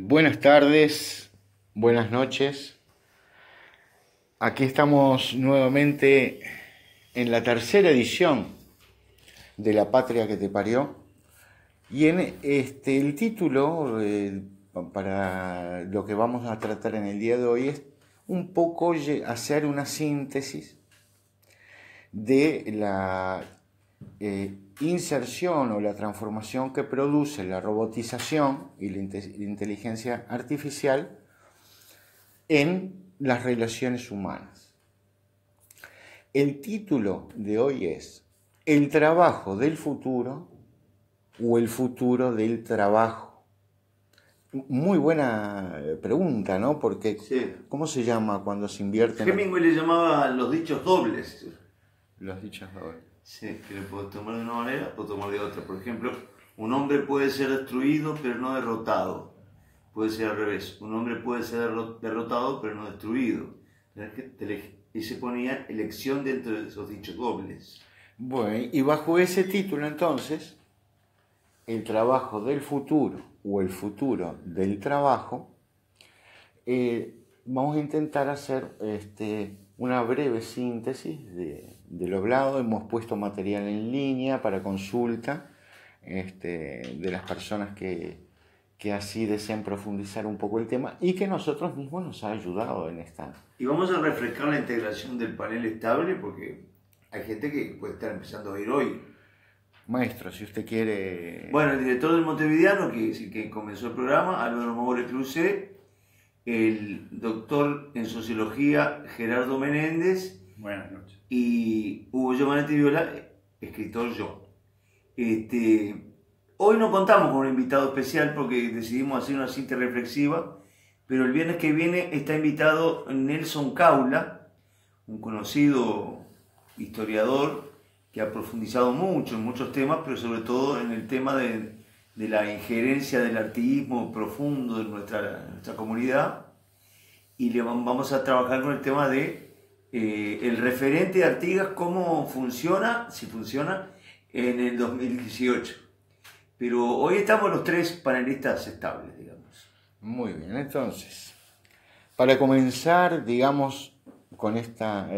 Buenas tardes, buenas noches. Aquí estamos nuevamente en la tercera edición de La Patria que te parió. Y el título para lo que vamos a tratar en el día de hoy es un poco hacer una síntesis de la inserción o la transformación que produce la robotización y la inteligencia artificial en las relaciones humanas. El título de hoy es El trabajo del futuro o el futuro del trabajo. Muy buena pregunta, ¿no? Porque Sí. ¿cómo se llama cuando se invierten Hemingway le llamaba los dichos dobles. los dichos dobles? Sí, que le puedes tomar de una manera o tomar de otra. Por ejemplo, un hombre puede ser destruido pero no derrotado. Puede ser al revés. Un hombre puede ser derrotado pero no destruido. Y se ponía elección dentro de esos dichos dobles. Bueno, y bajo ese título entonces, el trabajo del futuro o el futuro del trabajo, vamos a intentar hacer una breve síntesis de lo hablado. Hemos puesto material en línea para consulta de las personas que así deseen profundizar un poco el tema y que nosotros mismos nos ha ayudado en esta. Y vamos a refrescar la integración del panel estable porque hay gente que puede estar empezando a oír hoy. Maestro, si usted quiere... Bueno, el director del Montevideano, que es el que comenzó el programa, Álvaro Mogore Crucé, el doctor en sociología Gerardo Menéndez. Buenas noches. Y Hugo Giovanetti Viola, escritor yo. Hoy no contamos con un invitado especial porque decidimos hacer una cinta reflexiva, pero el viernes que viene está invitado Nelson Caula, un conocido historiador que ha profundizado mucho en muchos temas, pero sobre todo en el tema de la injerencia del artiguismo profundo de nuestra comunidad. Y vamos a trabajar con el tema de el referente de Artigas, cómo funciona, si funciona, en el 2018. Pero hoy estamos los tres panelistas estables, digamos. Muy bien, entonces, para comenzar, digamos, con esta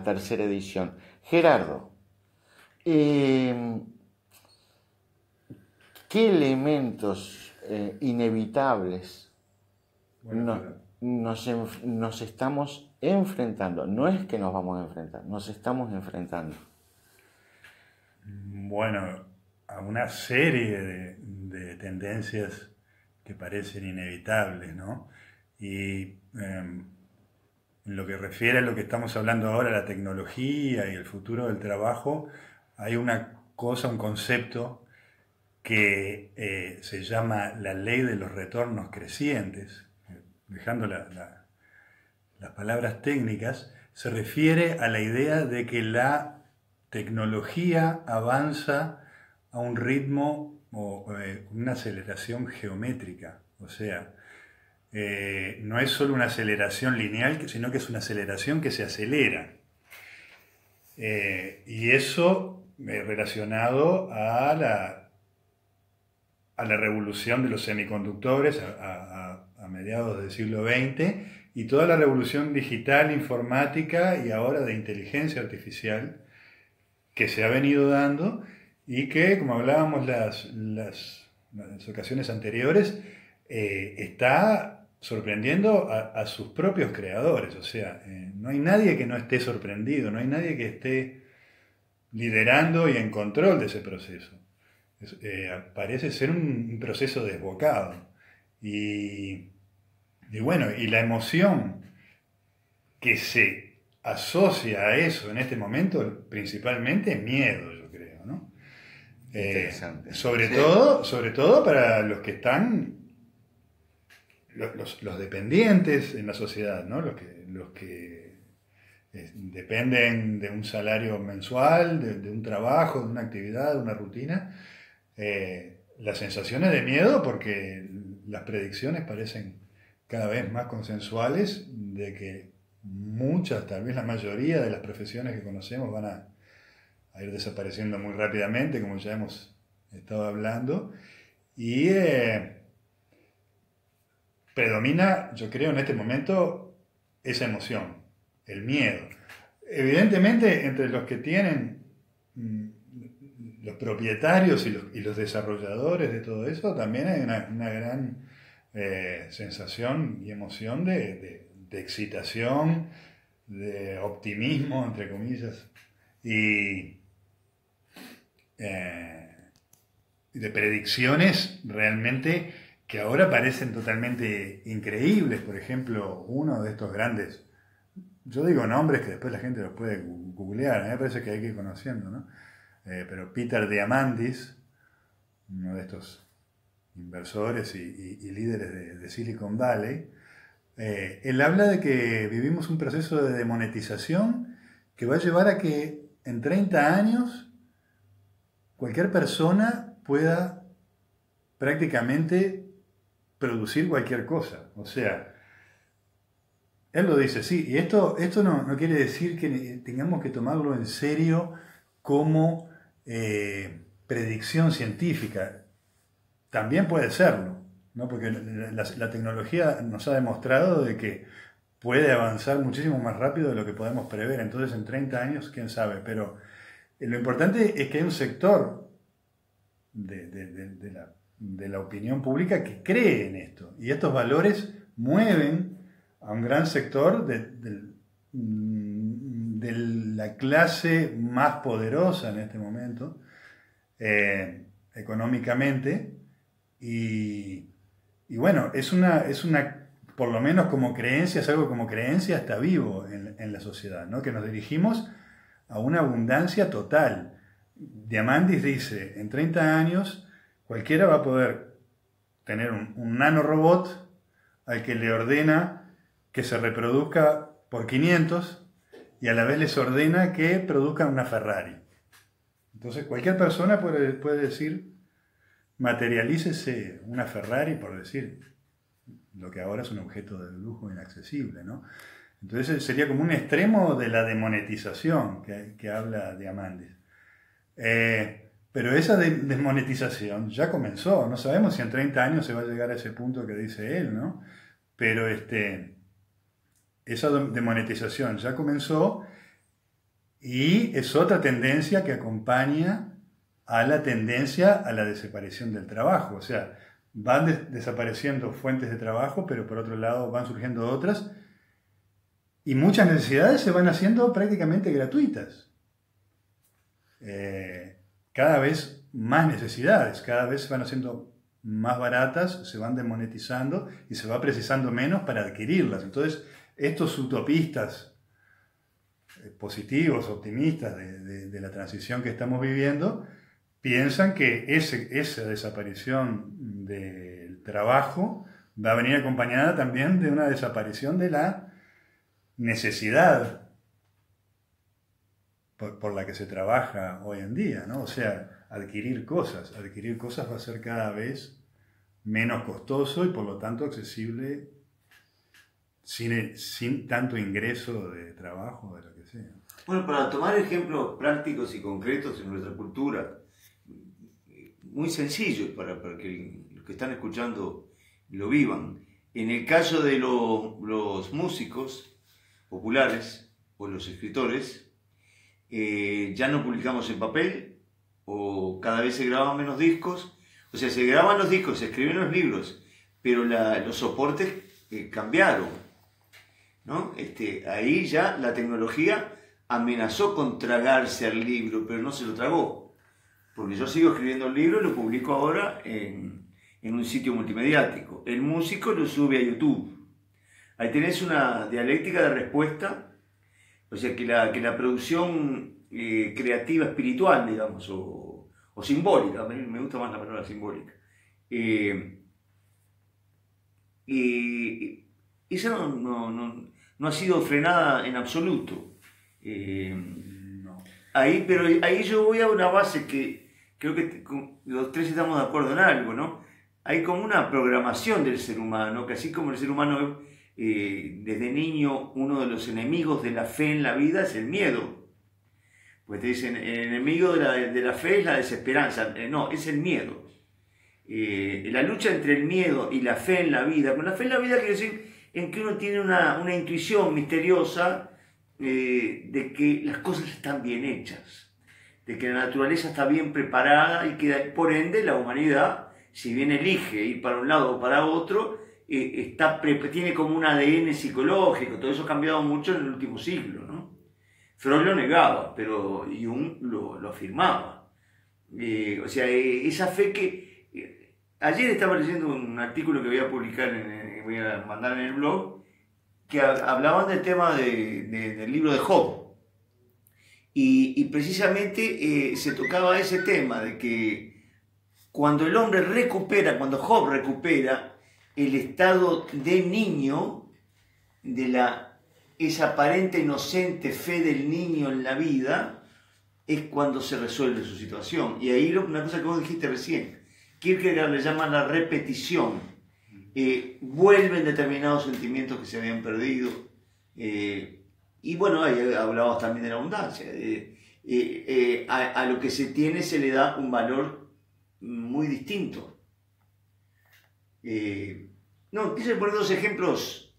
tercera edición. Gerardo, ¿qué elementos inevitables nos estamos enfrentando? No es que nos vamos a enfrentar, nos estamos enfrentando. Bueno, a una serie de tendencias que parecen inevitables, ¿no? Y en lo que refiere a lo que estamos hablando ahora, la tecnología y el futuro del trabajo, hay una cosa, un concepto que se llama la ley de los retornos crecientes. Dejando las palabras técnicas, se refiere a la idea de que la tecnología avanza a un ritmo o una aceleración geométrica. O sea, no es solo una aceleración lineal, sino que es una aceleración que se acelera. Y eso relacionado a la revolución de los semiconductores a mediados del siglo XX y toda la revolución digital, informática y ahora de inteligencia artificial que se ha venido dando y que, como hablábamos las ocasiones anteriores, está sorprendiendo a sus propios creadores. O sea, no hay nadie que no esté sorprendido, no hay nadie que esté liderando y en control de ese proceso. Parece ser un proceso desbocado. Y bueno, y la emoción que se asocia a eso en este momento, principalmente miedo, yo creo, ¿no? Interesante. Sobre Sí. todo para los que están, los dependientes en la sociedad, ¿no? Los que dependen de un salario mensual, de un trabajo, de una actividad, de una rutina. Las sensaciones de miedo porque las predicciones parecen cada vez más consensuales de que muchas, tal vez la mayoría de las profesiones que conocemos van a ir desapareciendo muy rápidamente, como ya hemos estado hablando, y predomina, yo creo, en este momento esa emoción, el miedo. Evidentemente, entre los que tienen los propietarios y los desarrolladores de todo eso, también hay una gran sensación y emoción de excitación, de optimismo, entre comillas, y de predicciones realmente que ahora parecen totalmente increíbles. Por ejemplo, uno de estos grandes, yo digo nombres que después la gente los puede googlear, a mí me parece que hay que ir conociendo, ¿no? Pero Peter Diamandis, uno de estos inversores y líderes de Silicon Valley, él habla de que vivimos un proceso de demonetización que va a llevar a que en 30 años cualquier persona pueda prácticamente producir cualquier cosa. O sea, él lo dice, sí, y esto no quiere decir que tengamos que tomarlo en serio como predicción científica. También puede serlo, ¿no? Porque la tecnología nos ha demostrado de que puede avanzar muchísimo más rápido de lo que podemos prever. Entonces, en 30 años, quién sabe. Pero lo importante es que hay un sector de la opinión pública que cree en esto. Y estos valores mueven a un gran sector de la clase más poderosa en este momento, económicamente. Y bueno, es una, por lo menos como creencia, es algo como creencia está vivo en la sociedad, ¿no? Que nos dirigimos a una abundancia total. Diamandis dice, en 30 años cualquiera va a poder tener un nanorobot al que le ordena que se reproduzca por 500 y a la vez les ordena que produzcan una Ferrari. Entonces cualquier persona puede decir, materialícese una Ferrari, por decir lo que ahora es un objeto de lujo inaccesible, ¿no? Entonces sería como un extremo de la demonetización que habla Diamandis. Pero esa desmonetización ya comenzó. No sabemos si en 30 años se va a llegar a ese punto que dice él, ¿no? Pero esa demonetización ya comenzó y es otra tendencia que acompaña a la tendencia a la desaparición del trabajo. O sea, van desapareciendo fuentes de trabajo, pero por otro lado van surgiendo otras y muchas necesidades se van haciendo prácticamente gratuitas. Cada vez más necesidades, cada vez se van haciendo más baratas, se van desmonetizando y se va precisando menos para adquirirlas. Entonces, estos utopistas positivos, optimistas de la transición que estamos viviendo, piensan que esa desaparición del trabajo va a venir acompañada también de una desaparición de la necesidad por la que se trabaja hoy en día, ¿no? O sea, adquirir cosas va a ser cada vez menos costoso y por lo tanto accesible sin tanto ingreso de trabajo, de lo que sea. Bueno, para tomar ejemplos prácticos y concretos en nuestra cultura, muy sencillo para que los que están escuchando lo vivan. En el caso de los músicos populares o los escritores, ya no publicamos en papel o cada vez se graban menos discos. O sea, se graban los discos, se escriben los libros, pero los soportes cambiaron, ¿no? Ahí ya la tecnología amenazó con tragarse al libro, pero no se lo tragó. Porque yo sigo escribiendo el libro y lo publico ahora en un sitio multimediático. El músico lo sube a YouTube. Ahí tenés una dialéctica de respuesta. O sea, que la producción creativa espiritual, digamos, o simbólica, me gusta más la palabra simbólica, esa no ha sido frenada en absoluto. No. Pero ahí yo voy a una base que creo que los tres estamos de acuerdo en algo, ¿no? Hay como una programación del ser humano, que así como el ser humano desde niño, uno de los enemigos de la fe en la vida es el miedo. Pues te dicen, el enemigo de la fe es la desesperanza. No, es el miedo. la lucha entre el miedo y la fe en la vida. Con la fe en la vida quiere decir en que uno tiene una intuición misteriosa de que las cosas están bien hechas, de que la naturaleza está bien preparada y que por ende la humanidad, si bien elige ir para un lado o para otro, tiene como un ADN psicológico. Todo eso ha cambiado mucho en el último siglo, ¿no? Freud lo negaba, pero Jung lo afirmaba. O sea, esa fe que... ayer estaba leyendo un artículo que voy a publicar, voy a mandar en el blog, que hablaban del tema del libro de Job. Y precisamente se tocaba ese tema de que cuando el hombre recupera, cuando Job recupera el estado de niño, esa aparente inocente fe del niño en la vida, es cuando se resuelve su situación. Y ahí una cosa que vos dijiste recién, Kierkegaard le llama la repetición. Vuelven determinados sentimientos que se habían perdido. Y bueno, ahí hablábamos también de la abundancia. A lo que se tiene se le da un valor muy distinto. No, quise poner dos ejemplos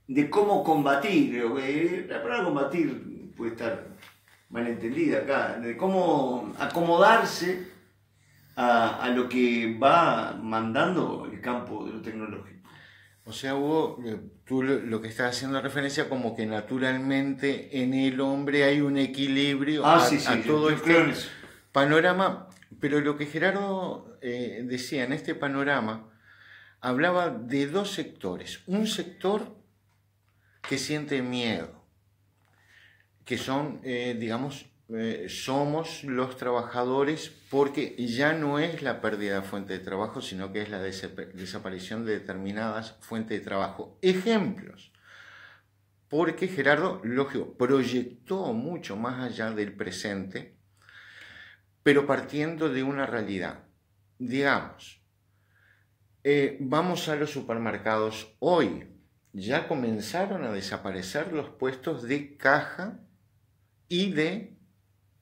de cómo combatir. La palabra combatir puede estar mal entendida acá, de cómo acomodarse a lo que va mandando el campo de lo tecnológico. O sea, Hugo, tú lo que estás haciendo referencia como que naturalmente en el hombre hay un equilibrio a todo este panorama, pero lo que Gerardo decía en este panorama, hablaba de dos sectores. Un sector que siente miedo, que son, somos los trabajadores, porque ya no es la pérdida de fuente de trabajo, sino que es la desaparición de determinadas fuentes de trabajo. Ejemplos, porque Gerardo, lógico, proyectó mucho más allá del presente, pero partiendo de una realidad. Digamos, vamos a los supermercados hoy, ya comenzaron a desaparecer los puestos de caja y de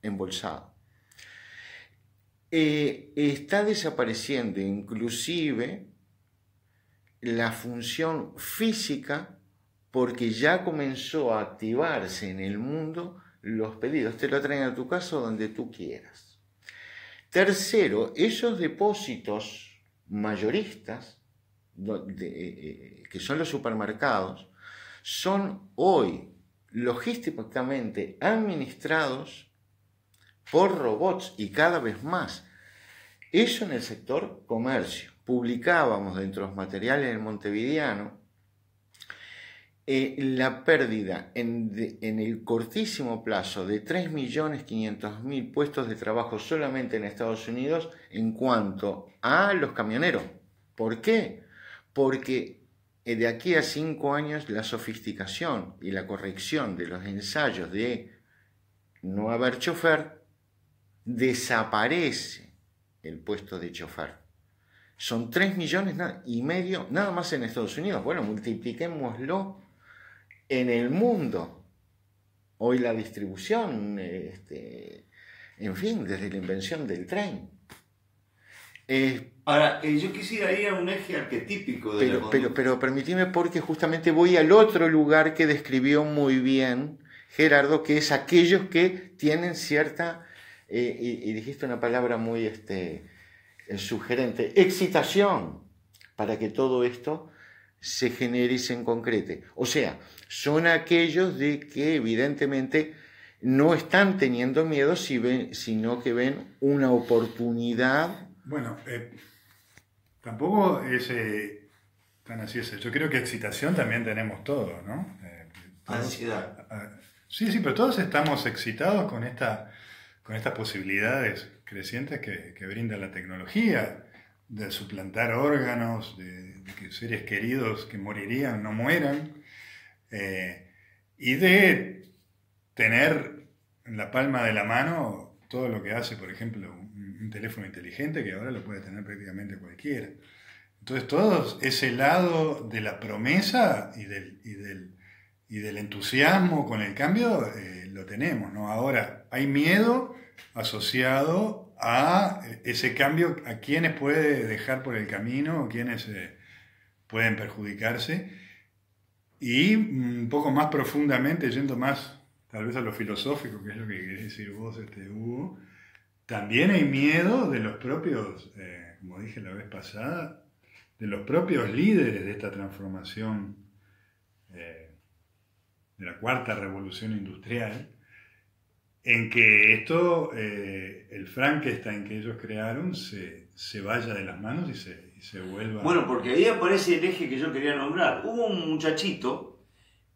embolsado. Está desapareciendo inclusive la función física, porque ya comenzó a activarse en el mundo los pedidos. Te lo traen a tu casa donde tú quieras. Tercero, esos depósitos mayoristas, que son los supermercados, son hoy logísticamente administrados por robots y cada vez más. Eso en el sector comercio. Publicábamos dentro de los materiales del Montevideano la pérdida en el cortísimo plazo de 3.500.000 puestos de trabajo solamente en Estados Unidos en cuanto a los camioneros. ¿Por qué? Porque de aquí a 5 años la sofisticación y la corrección de los ensayos de no haber chofer, desaparece el puesto de chofer. Son 3,5 millones nada más en Estados Unidos. Bueno, multipliquémoslo en el mundo. Hoy la distribución, en fin, desde la invención del tren. Ahora, yo quisiera ir a un eje arquetípico de pero permíteme, porque justamente voy al otro lugar que describió muy bien Gerardo, que es aquellos que tienen cierta, y dijiste una palabra muy sugerente, excitación, para que todo esto se genere y se concrete. O sea, son aquellos de que evidentemente no están teniendo miedo, sino que ven una oportunidad. Bueno, tampoco es tan así. Yo creo que excitación también tenemos todos, ¿no? Ansiedad. Sí, pero todos estamos excitados con estas posibilidades crecientes que brinda la tecnología, de suplantar órganos, de que seres queridos que morirían no mueran, y de tener en la palma de la mano todo lo que hace, por ejemplo, un teléfono inteligente, que ahora lo puede tener prácticamente cualquiera. Entonces, todo ese lado de la promesa y del entusiasmo con el cambio lo tenemos, ¿no? Ahora, hay miedo asociado a ese cambio, a quienes puede dejar por el camino o quienes pueden perjudicarse. Y un poco más profundamente, yendo más tal vez a lo filosófico, que es lo que querés decir vos, Hugo, también hay miedo de los propios, como dije la vez pasada, de los propios líderes de esta transformación de la cuarta revolución industrial, en que esto, el Frankenstein que ellos crearon, se vaya de las manos y se vuelva... Bueno, porque ahí aparece el eje que yo quería nombrar. Hubo un muchachito,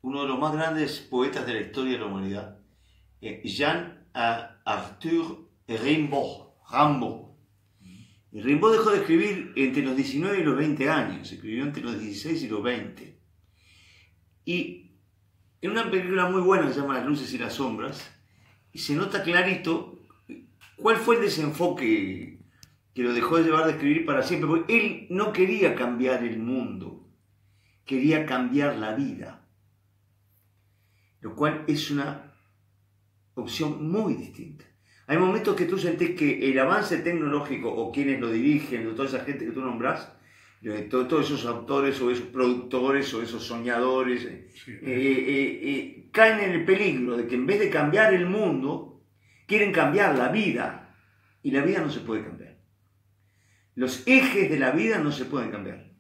uno de los más grandes poetas de la historia de la humanidad, Jean-Arthur Rimbaud. Y Rimbaud dejó de escribir entre los 19 y los 20 años, escribió entre los 16 y los 20. Y en una película muy buena que se llama Las luces y las sombras, y se nota clarito cuál fue el desenfoque que lo dejó de llevar de escribir para siempre, porque él no quería cambiar el mundo, quería cambiar la vida, lo cual es una opción muy distinta. Hay momentos que tú sentís que el avance tecnológico, o quienes lo dirigen, o toda esa gente que tú nombrás, todos esos autores, o esos productores, o esos soñadores, caen en el peligro de que en vez de cambiar el mundo, quieren cambiar la vida, y la vida no se puede cambiar. Los ejes de la vida no se pueden cambiar.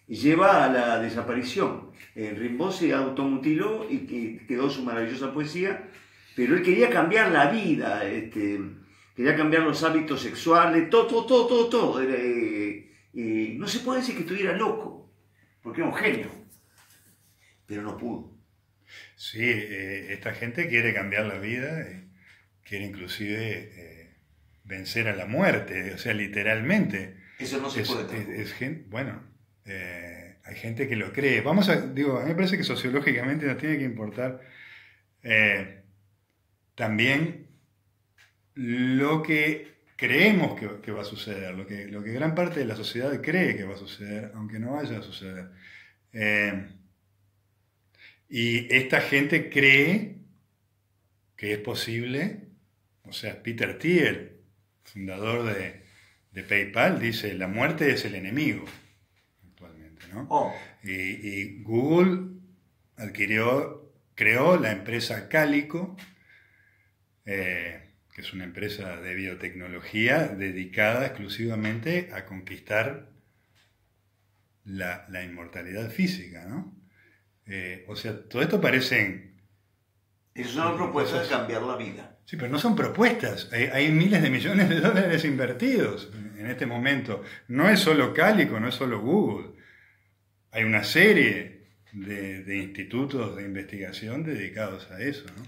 Y lleva a la desaparición. Rimbaud se automutiló y quedó su maravillosa poesía, pero él quería cambiar la vida, quería cambiar los hábitos sexuales, todo. No se puede decir que estuviera loco, porque era un genio, pero no pudo. Sí, esta gente quiere cambiar la vida, quiere inclusive vencer a la muerte, o sea, literalmente. Eso no se puede. Hay gente que lo cree. A mí me parece que sociológicamente nos tiene que importar también lo que creemos que va a suceder, lo que gran parte de la sociedad cree que va a suceder, aunque no vaya a suceder. Y esta gente cree que es posible, o sea, Peter Thiel, fundador de PayPal, dice, la muerte es el enemigo, actualmente, ¿no? Y Google creó la empresa Calico, que es una empresa de biotecnología dedicada exclusivamente a conquistar la inmortalidad física, ¿no? O sea, todo esto parecen... Es una propuesta de cambiar la vida. Sí, pero no son propuestas. Hay miles de millones de dólares invertidos en este momento. No es solo Calico, no es solo Google. Hay una serie de institutos de investigación dedicados a eso, ¿no?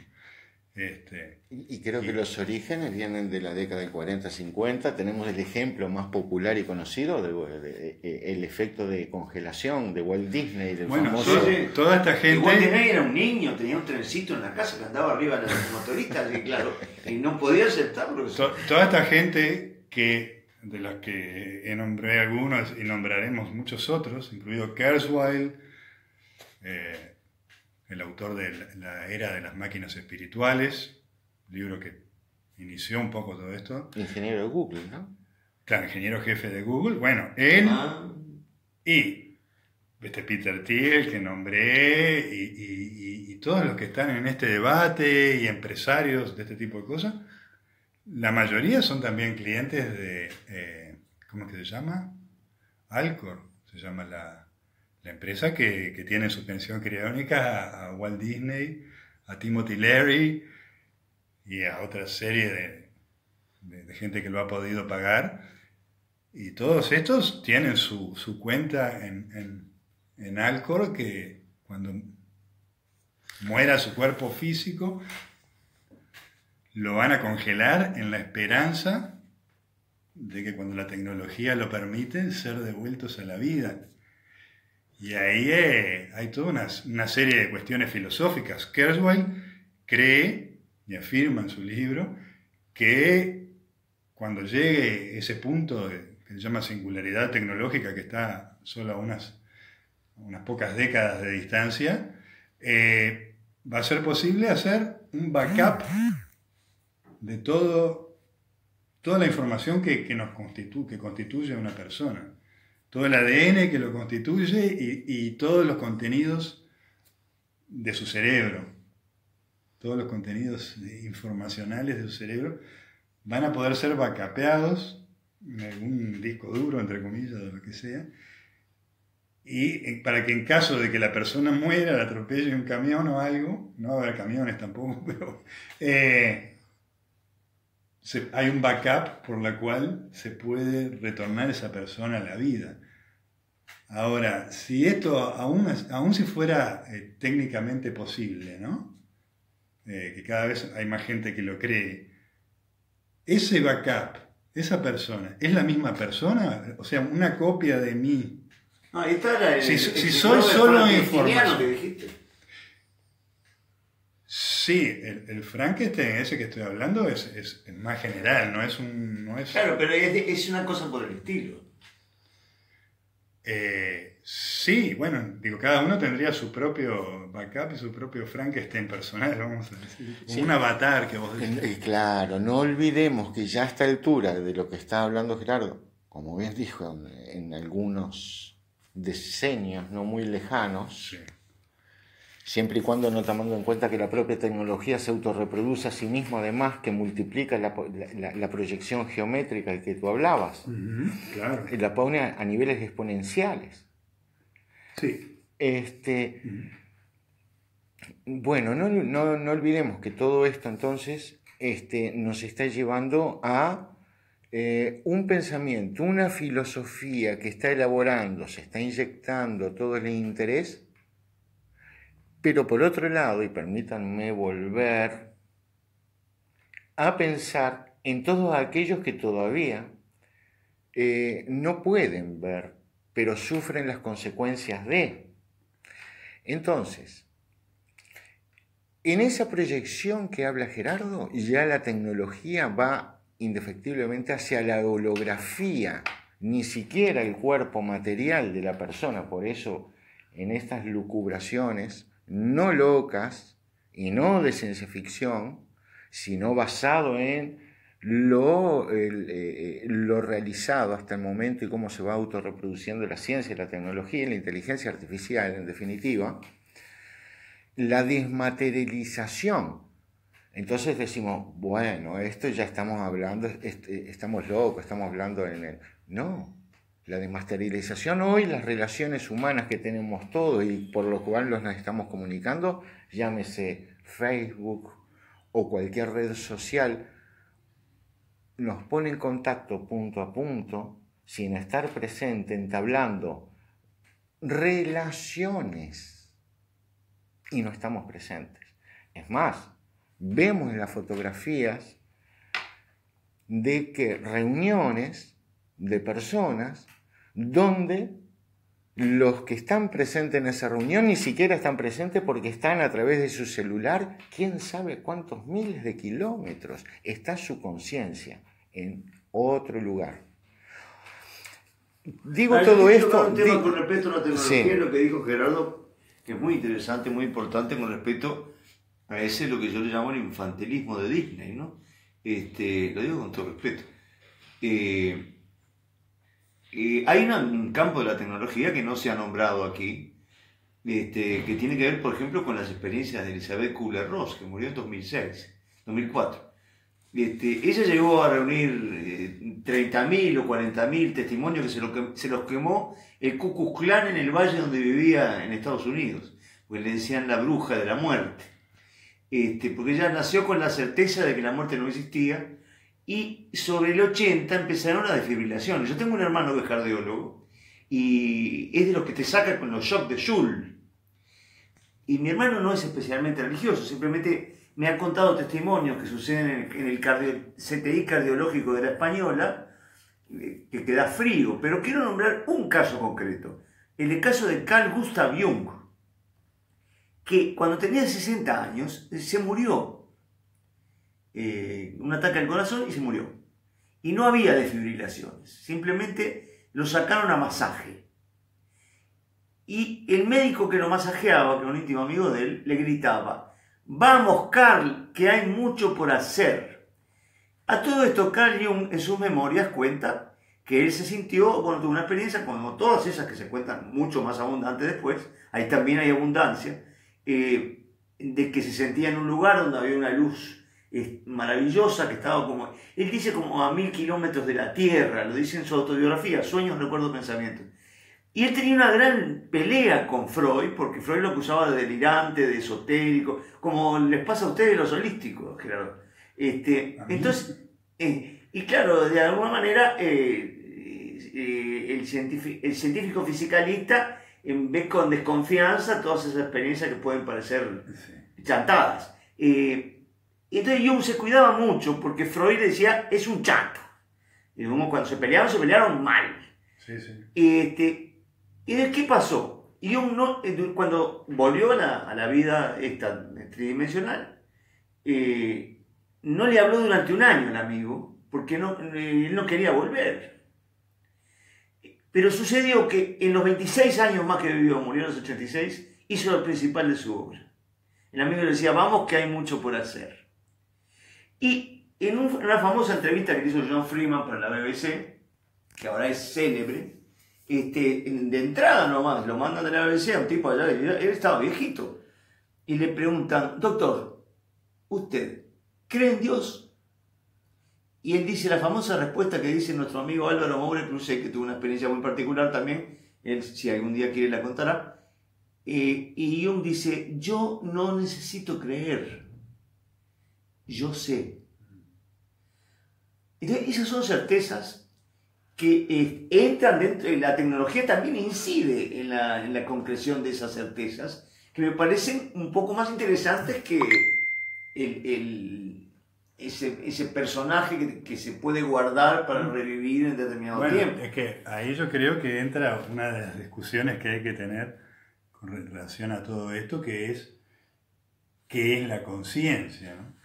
Y creo que los orígenes vienen de la década del 40-50. Tenemos el ejemplo más popular y conocido, el efecto de congelación de Walt Disney, del famoso... Toda esta gente... Walt Disney era un niño, tenía un trencito en la casa que andaba arriba de los motoristas, y claro, y no podía aceptarlo. Toda esta gente de las que nombré algunos y nombraremos muchos otros, incluido Kurzweil, el autor de La era de las máquinas espirituales, libro que inició un poco todo esto. Ingeniero de Google, ¿no? Claro, ingeniero jefe de Google. Bueno, él y Peter Thiel, que nombré, y todos los que están en este debate y empresarios de este tipo de cosas, la mayoría son también clientes de, ¿cómo es que se llama? Alcor, se llama la empresa que tiene su pensión criónica a Walt Disney, a Timothy Leary y a otra serie de gente que lo ha podido pagar. Y todos estos tienen su cuenta en Alcor, que cuando muera su cuerpo físico lo van a congelar en la esperanza de que cuando la tecnología lo permite, ser devueltos a la vida. Y ahí hay toda una serie de cuestiones filosóficas. Kurzweil cree y afirma en su libro que cuando llegue ese punto que se llama singularidad tecnológica, que está solo a unas pocas décadas de distancia, va a ser posible hacer un backup de todo toda la información que constituye a una persona, todo el ADN que lo constituye y todos los contenidos de su cerebro, todos los contenidos informacionales de su cerebro van a poder ser backupeados en algún disco duro, entre comillas, o lo que sea, y para que en caso de que la persona muera, la atropelle un camión o algo, no va a haber camiones tampoco, pero hay un backup por la cual se puede retornar esa persona a la vida. Ahora, si esto, aún si fuera técnicamente posible, ¿no? Que cada vez hay más gente que lo cree, ese backup, esa persona, ¿es la misma persona? O sea, una copia de mí. No, ahí está si soy solo información. que dijiste. Sí, el Frankenstein ese que estoy hablando es más general, no es Claro, pero es una cosa por el estilo. Sí, bueno, digo, cada uno tendría su propio backup y su propio Frankenstein personal, vamos a decir, como sí. Un avatar que vos decís. Claro, no olvidemos que ya a esta altura de lo que está hablando Gerardo, como bien dijo, en algunos decenios no muy lejanos, sí. Siempre y cuando no tomando en cuenta que la propia tecnología se autorreproduce a sí misma, además que multiplica la proyección geométrica de que tú hablabas. Claro. La pone a niveles exponenciales. Sí. Bueno, no olvidemos que todo esto entonces nos está llevando a un pensamiento, una filosofía que está elaborando, se está inyectando todo el interés. Pero por otro lado, y permítanme volver a pensar en todos aquellos que todavía no pueden ver, pero sufren las consecuencias de. Entonces, en esa proyección que habla Gerardo, ya la tecnología va indefectiblemente hacia la holografía, ni siquiera el cuerpo material de la persona. Por eso, en estas lucubraciones no locas y no de ciencia ficción, sino basado en lo realizado hasta el momento y cómo se va autorreproduciendo la ciencia, la tecnología y la inteligencia artificial, en definitiva, la desmaterialización. Entonces decimos, bueno, esto ya estamos hablando, estamos locos, estamos hablando en el... No. La desmaterialización hoy, las relaciones humanas que tenemos todos y por lo cual nos estamos comunicando, llámese Facebook o cualquier red social, nos pone en contacto punto a punto, sin estar presente, entablando relaciones y no estamos presentes. Es más, vemos en las fotografías de que reuniones de personas donde los que están presentes en esa reunión ni siquiera están presentes porque están a través de su celular, quién sabe cuántos miles de kilómetros, está su conciencia en otro lugar. Digo todo esto... Un tema con respecto a la tecnología, sí. Lo que dijo Gerardo, que es muy interesante, muy importante con respecto a ese, lo que yo le llamo el infantilismo de Disney, ¿no? Lo digo con todo respeto. Hay un campo de la tecnología que no se ha nombrado aquí, que tiene que ver, por ejemplo, con las experiencias de Elizabeth Kubler-Ross, que murió en 2004. Ella llegó a reunir 30.000 o 40.000 testimonios que se los quemó el Ku Klux Klan en el valle donde vivía en Estados Unidos, porque le decían la bruja de la muerte, porque ella nació con la certeza de que la muerte no existía. Y sobre el 80 empezaron las desfibrilaciones. Yo tengo un hermano que es cardiólogo y es de los que te saca con los shocks de Joule. Y mi hermano no es especialmente religioso, simplemente me ha contado testimonios que suceden en el CTI cardiológico de la Española, que te da frío. Pero quiero nombrar un caso concreto, el caso de Carl Gustav Jung, que cuando tenía 60 años se murió. Un ataque al corazón y se murió. Y no había desfibrilaciones, simplemente lo sacaron a masaje. Y el médico que lo masajeaba, que era un íntimo amigo de él, le gritaba: vamos, Carl, que hay mucho por hacer. A todo esto, Carl Jung en sus memorias cuenta que él se sintió, bueno, tuvo una experiencia como todas esas que se cuentan mucho más abundantes después, ahí también hay abundancia, de que se sentía en un lugar donde había una luz maravillosa, que estaba como, él dice como a 1000 kilómetros de la Tierra, lo dice en su autobiografía, Sueños, Recuerdos, Pensamientos. Y él tenía una gran pelea con Freud, porque Freud lo acusaba de delirante, de esotérico, como les pasa a ustedes los holísticos, Gerardo. Entonces, y claro, de alguna manera, el científico fisicalista ve con desconfianza todas esas experiencias que pueden parecer chantadas. Entonces Jung se cuidaba mucho porque Freud decía, es un chanto. Y como cuando se pelearon mal. Sí, sí. ¿Y de qué pasó? Jung cuando volvió a la vida esta tridimensional, no le habló durante un año al amigo, porque él no quería volver. Pero sucedió que en los 26 años más que vivió, murió a los 86, hizo lo principal de su obra. El amigo le decía, vamos que hay mucho por hacer. Y en una famosa entrevista que hizo John Freeman para la BBC, que ahora es célebre, de entrada nomás, lo mandan de la BBC a un tipo allá, él estaba viejito, y le preguntan, doctor, ¿usted cree en Dios? Y él dice la famosa respuesta que dice nuestro amigo Álvaro Moure Cruzet, que tuvo una experiencia muy particular también, él si algún día quiere la contará, y Jung dice, yo no necesito creer, yo sé. Entonces, esas son certezas que entran dentro de la tecnología, también incide en la concreción de esas certezas, que me parecen un poco más interesantes que ese personaje que se puede guardar para revivir en determinado tiempo. Es que ahí yo creo que entra una de las discusiones que hay que tener con relación a todo esto, que es qué es la conciencia, ¿no?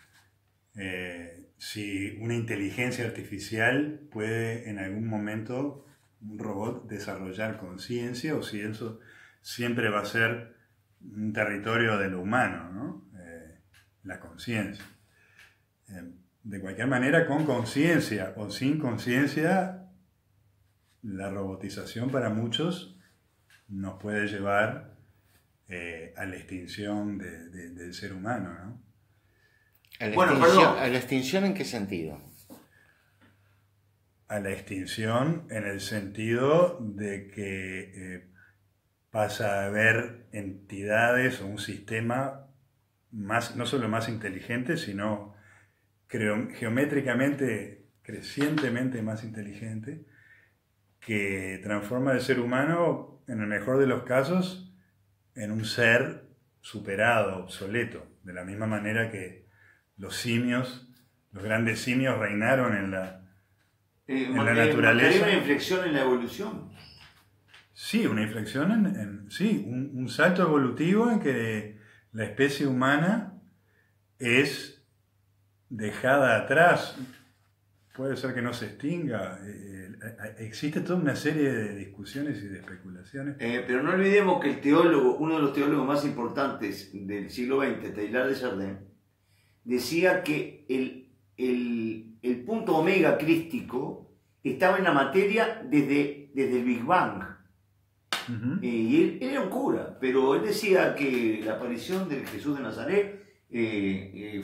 Si una inteligencia artificial puede en algún momento un robot desarrollar conciencia o si eso siempre va a ser un territorio de lo humano, ¿no? La conciencia. De cualquier manera, con conciencia o sin conciencia, la robotización para muchos nos puede llevar a la extinción del ser humano, ¿no? ¿A la extinción en qué sentido? A la extinción en el sentido de que pasa a haber entidades o un sistema no solo más inteligente, sino geométricamente, crecientemente más inteligente, que transforma al ser humano, en el mejor de los casos, en un ser superado, obsoleto, de la misma manera que los grandes simios reinaron en la naturaleza. Hay una inflexión en la evolución. Sí, una inflexión un salto evolutivo en que la especie humana es dejada atrás. Puede ser que no se extinga. Existe toda una serie de discusiones y de especulaciones. Pero no olvidemos que uno de los teólogos más importantes del siglo XX, Teilhard de Chardin, decía que el punto omega crístico estaba en la materia desde el Big Bang. Uh-huh. Y él era un cura, pero él decía que la aparición del Jesús de Nazaret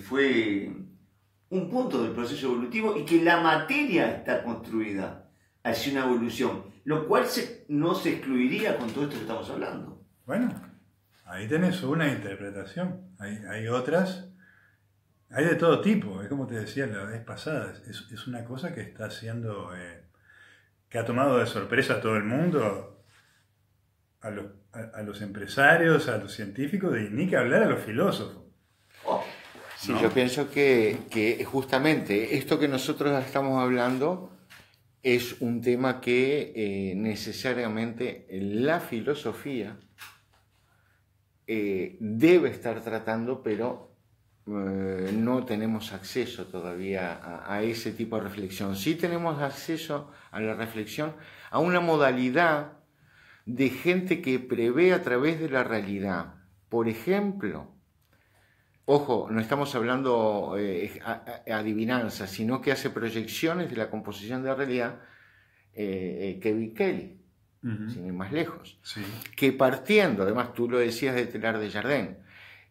fue un punto del proceso evolutivo y que la materia está construida hacia una evolución, lo cual no se excluiría con todo esto que estamos hablando. Bueno, ahí tenés una interpretación, hay otras. Hay de todo tipo, es como te decía la vez pasada, es una cosa que está haciendo, que ha tomado de sorpresa a todo el mundo, a los empresarios, a los científicos, y ni que hablar a los filósofos. Sí, ¿no? Yo pienso que justamente esto que nosotros estamos hablando es un tema que necesariamente la filosofía debe estar tratando, pero no tenemos acceso todavía a ese tipo de reflexión. Sí tenemos acceso a la reflexión, a una modalidad de gente que prevé a través de la realidad. Por ejemplo, Ojo, no estamos hablando adivinanzas, sino que hace proyecciones de la composición de la realidad Kevin Kelly, sin ir más lejos. Sí. Que partiendo, además tú lo decías de Teilhard de Chardin,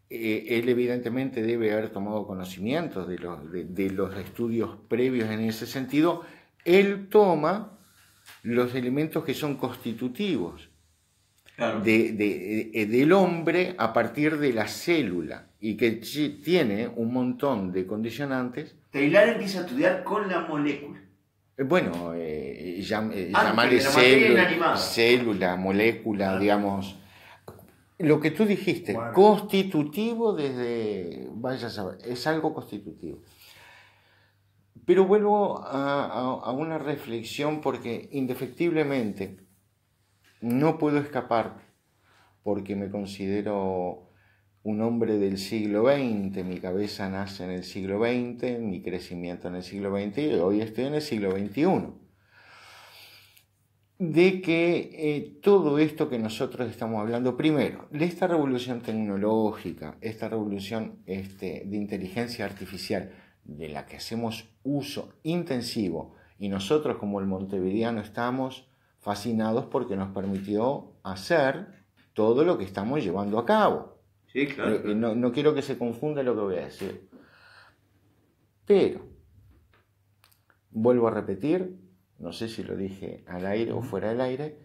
él evidentemente debe haber tomado conocimiento de los estudios previos en ese sentido. Él toma los elementos que son constitutivos del hombre a partir de la célula y que tiene un montón de condicionantes. Teilhard empieza a estudiar con la molécula. Bueno, llamarle célula, molécula, digamos. Lo que tú dijiste, bueno, constitutivo desde, vaya a saber, es algo constitutivo. Pero vuelvo a una reflexión porque indefectiblemente no puedo escapar, porque me considero un hombre del siglo XX, mi cabeza nace en el siglo XX, mi crecimiento en el siglo XX y hoy estoy en el siglo XXI. De que todo esto que nosotros estamos hablando, primero, de esta revolución tecnológica, esta revolución de inteligencia artificial, de la que hacemos uso intensivo, y nosotros como el montevideano estamos fascinados porque nos permitió hacer todo lo que estamos llevando a cabo. Sí, claro. No quiero que se confunda lo que voy a decir. Pero, vuelvo a repetir, no sé si lo dije al aire o fuera del aire,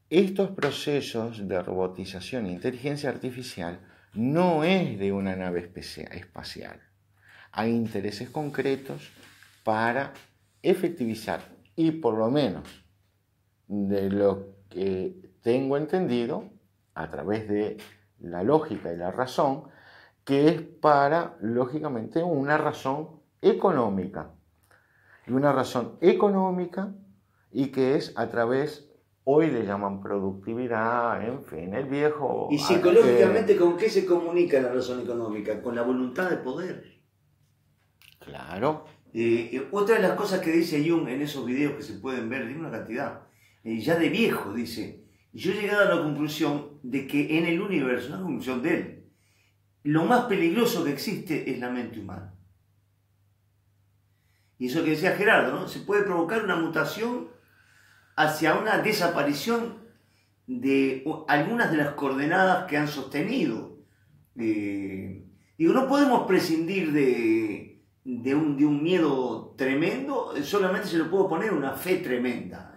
estos procesos de robotización e inteligencia artificial no es de una nave espacial. Hay intereses concretos para efectivizar, y por lo menos de lo que tengo entendido, a través de la lógica y la razón, que es para, lógicamente, una razón económica. Y una razón económica y que es a través, hoy le llaman productividad, en fin, el viejo... ¿Y psicológicamente con qué se comunica la razón económica? Con la voluntad de poder. Claro. Otra de las cosas que dice Jung en esos videos que se pueden ver, de una cantidad, ya de viejo, dice, yo he llegado a la conclusión de que en el universo, una conclusión de él, lo más peligroso que existe es la mente humana. Y eso que decía Gerardo, ¿no? Se puede provocar una mutación hacia una desaparición de algunas de las coordenadas que han sostenido. Digo, no podemos prescindir de un miedo tremendo, solamente se le puede poner una fe tremenda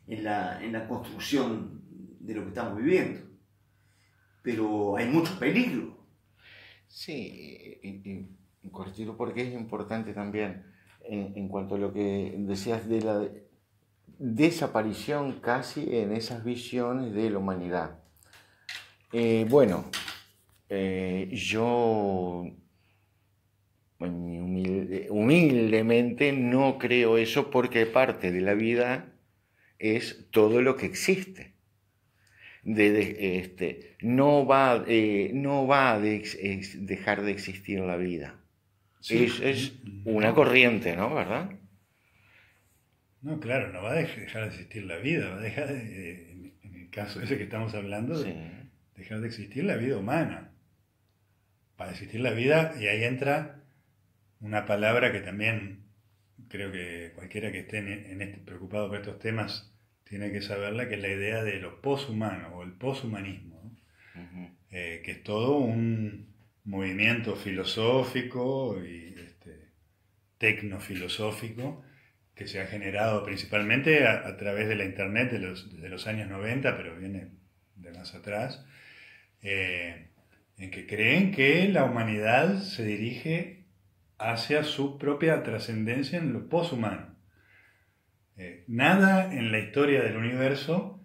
en la construcción de lo que estamos viviendo. Pero hay mucho peligro. Sí, y cortito, porque es importante también en cuanto a lo que decías de la desaparición casi en esas visiones de la humanidad. Yo humildemente no creo eso, porque parte de la vida es todo lo que existe. No va a dejar de existir la vida. Sí, es una corriente, ¿no? ¿Verdad? No, claro, no va a dejar de existir la vida, va a dejar en el caso ese que estamos hablando, sí, dejar de existir la vida humana. Para existir la vida, y ahí entra una palabra que también creo que cualquiera que esté preocupado por estos temas tiene que saberla, que es la idea de lo poshumano o el poshumanismo, ¿no? Uh-huh. Que es todo un movimiento filosófico y tecnofilosófico que se ha generado principalmente a través de la internet desde los años 90, pero viene de más atrás, en que creen que la humanidad se dirige hacia su propia trascendencia en lo poshumano. Nada en la historia del universo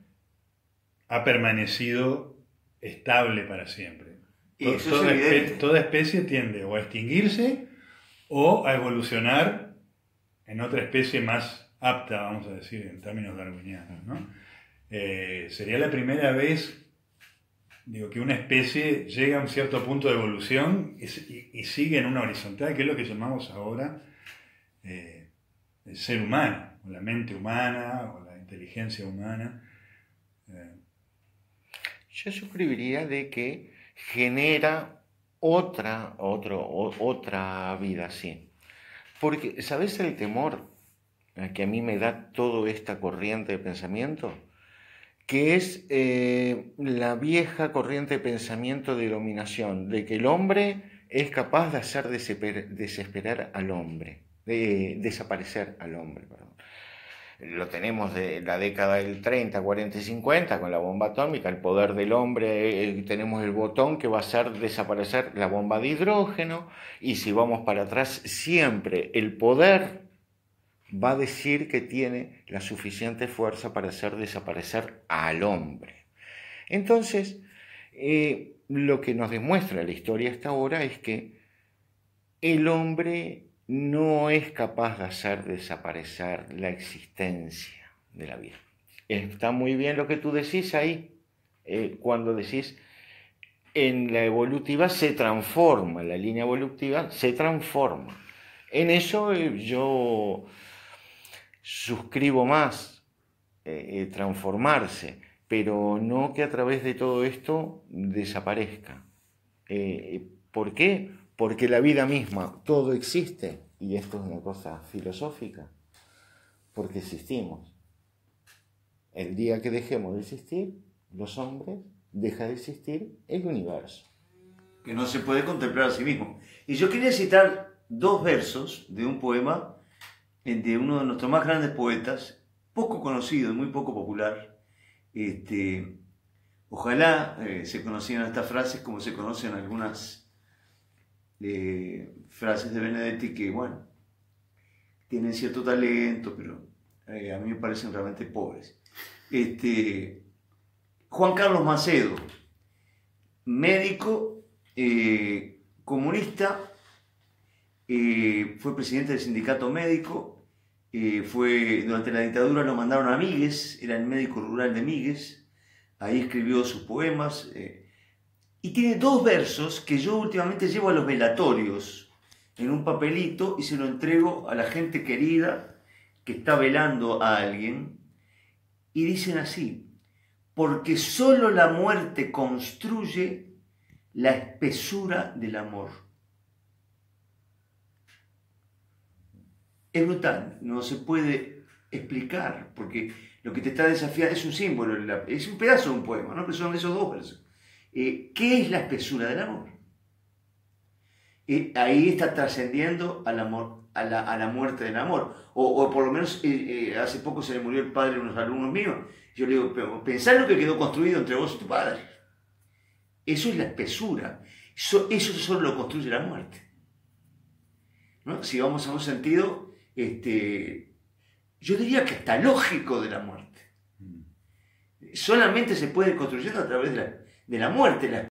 ha permanecido estable para siempre. Toda especie tiende o a extinguirse o a evolucionar en otra especie más apta, vamos a decir, en términos darwinianos, ¿no? Sería la primera vez, que una especie llega a un cierto punto de evolución y sigue en una horizontal, que es lo que llamamos ahora el ser humano, o la mente humana, o la inteligencia humana. Yo suscribiría de que genera otra vida, sí. Porque, ¿sabes el temor que a mí me da toda esta corriente de pensamiento? Que es la vieja corriente de pensamiento de dominación, de que el hombre es capaz de hacer desaparecer al hombre, perdón. Lo tenemos de la década del 30, 40 y 50 con la bomba atómica, el poder del hombre, tenemos el botón que va a hacer desaparecer la bomba de hidrógeno, y si vamos para atrás, siempre el poder va a decir que tiene la suficiente fuerza para hacer desaparecer al hombre. Entonces, lo que nos demuestra la historia hasta ahora es que el hombre no es capaz de hacer desaparecer la existencia de la vida. Está muy bien lo que tú decís ahí, cuando decís en la evolutiva se transforma, la línea evolutiva se transforma. En eso yo suscribo más, transformarse, pero no que a través de todo esto desaparezca. ¿Por qué? Porque la vida misma, todo existe, y esto es una cosa filosófica, porque existimos. El día que dejemos de existir, los hombres, deja de existir el universo. Que no se puede contemplar a sí mismo. Y yo quería citar 2 versos de un poema de uno de nuestros más grandes poetas, poco conocido y muy poco popular. Ojalá se conocieran estas frases como se conocen algunas frases de Benedetti que, bueno, tienen cierto talento, pero a mí me parecen realmente pobres. Juan Carlos Macedo, médico, comunista, fue presidente del sindicato médico, durante la dictadura lo mandaron a Migues, era el médico rural de Migues, ahí escribió sus poemas, y tiene 2 versos que yo últimamente llevo a los velatorios en un papelito y se lo entrego a la gente querida que está velando a alguien, y dicen así: porque solo la muerte construye la espesura del amor. Es brutal, no se puede explicar, porque lo que te está desafiando es un símbolo, es un pedazo de un poema, ¿no? Pero son esos 2 versos. ¿Qué es la espesura del amor? Ahí está trascendiendo al amor, a la muerte del amor. O por lo menos hace poco se le murió el padre de unos alumnos míos. Yo le digo, pero pensá lo que quedó construido entre vos y tu padre. Eso es la espesura. Eso solo lo construye la muerte, ¿no? Si vamos a un sentido, yo diría que hasta lógico de la muerte. Solamente se puede ir construyendo a través de la muerte.